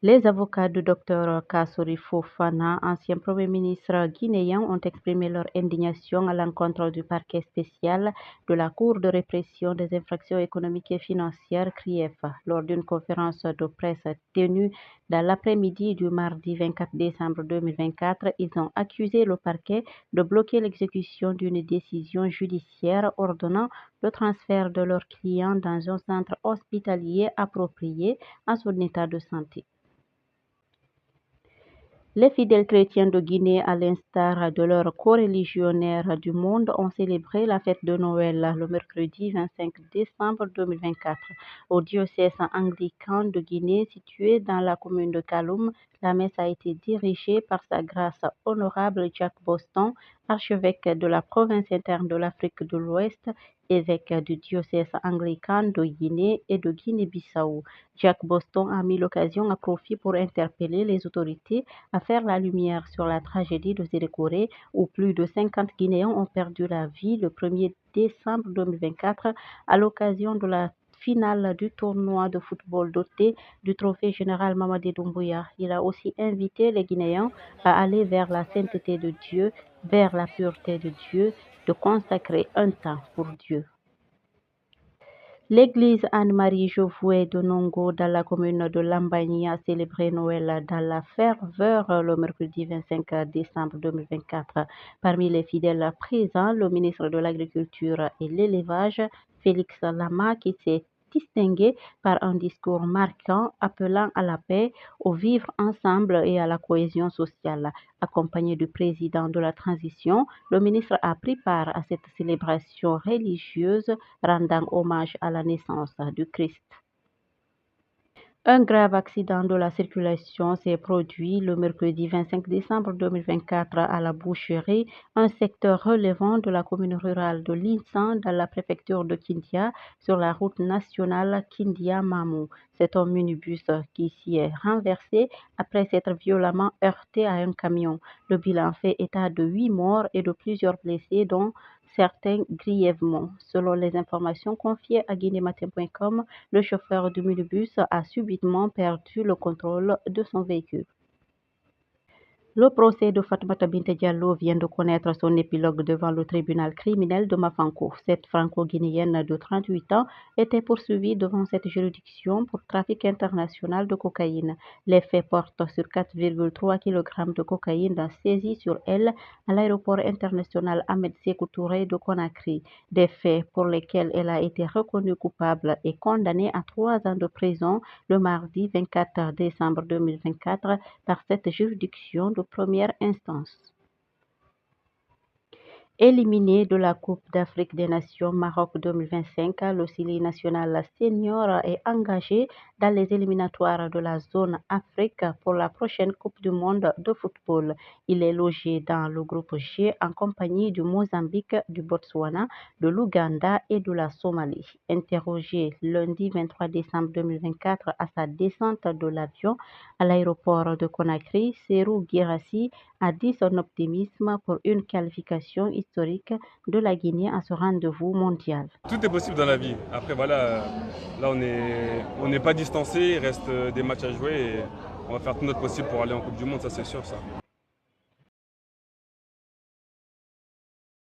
Les avocats du docteur Kassory Fofana, ancien Premier ministre guinéen, ont exprimé leur indignation à l'encontre du parquet spécial de la Cour de répression des infractions économiques et financières (CRIEF). Lors d'une conférence de presse tenue dans l'après-midi du mardi 24 décembre 2024, ils ont accusé le parquet de bloquer l'exécution d'une décision judiciaire ordonnant le transfert de leur client dans un centre hospitalier approprié à son état de santé. Les fidèles chrétiens de Guinée, à l'instar de leurs coreligionnaires du monde, ont célébré la fête de Noël le mercredi 25 décembre 2024. Au diocèse anglican de Guinée, situé dans la commune de Kaloum, la messe a été dirigée par Sa Grâce honorable Jack Boston, archevêque de la province interne de l'Afrique de l'Ouest, évêque du diocèse anglican de Guinée et de Guinée-Bissau. Jack Boston a mis l'occasion à profit pour interpeller les autorités à faire la lumière sur la tragédie de Zérékoré, où plus de 50 Guinéens ont perdu la vie le 1er décembre 2024 à l'occasion de la finale du tournoi de football doté du trophée général Mamadi Doumbouya. Il a aussi invité les Guinéens à aller vers la sainteté de Dieu, vers la pureté de Dieu, de consacrer un temps pour Dieu. L'église Anne-Marie Jovoué de Nongo, dans la commune de Lambagny, a célébré Noël dans la ferveur le mercredi 25 décembre 2024. Parmi les fidèles présents, le ministre de l'Agriculture et l'Élevage, Félix Lama, qui s'est distingué par un discours marquant appelant à la paix, au vivre ensemble et à la cohésion sociale. Accompagné du président de la transition, le ministre a pris part à cette célébration religieuse rendant hommage à la naissance du Christ. Un grave accident de la circulation s'est produit le mercredi 25 décembre 2024 à la Boucherie, un secteur relevant de la commune rurale de Linsan dans la préfecture de Kindia sur la route nationale Kindia-Mamou. C'est un minibus qui s'y est renversé après s'être violemment heurté à un camion. Le bilan fait état de 8 morts et de plusieurs blessés, dont certains grièvement. Selon les informations confiées à guinématin.com, le chauffeur du minibus a subitement perdu le contrôle de son véhicule. Le procès de Fatoumata Binta Diallo vient de connaître son épilogue devant le tribunal criminel de Mafanko. Cette franco-guinéenne de 38 ans était poursuivie devant cette juridiction pour trafic international de cocaïne. Les faits portent sur 4,3 kg de cocaïne saisis sur elle à l'aéroport international Ahmed Sékou Touré de Conakry. Des faits pour lesquels elle a été reconnue coupable et condamnée à 3 ans de prison le mardi 24 décembre 2024 par cette juridiction de première instance. Éliminé de la Coupe d'Afrique des Nations Maroc 2025, le Sili national senior est engagé dans les éliminatoires de la zone Afrique pour la prochaine Coupe du monde de football. Il est logé dans le groupe G en compagnie du Mozambique, du Botswana, de l'Ouganda et de la Somalie. Interrogé lundi 23 décembre 2024 à sa descente de l'avion à l'aéroport de Conakry, Serou Guirassy a dit son optimisme pour une qualification historique de la Guinée à ce rendez-vous mondial. Tout est possible dans la vie. Après, voilà, là, on n'est pas distancé, il reste des matchs à jouer et on va faire tout notre possible pour aller en Coupe du Monde, ça c'est sûr, ça.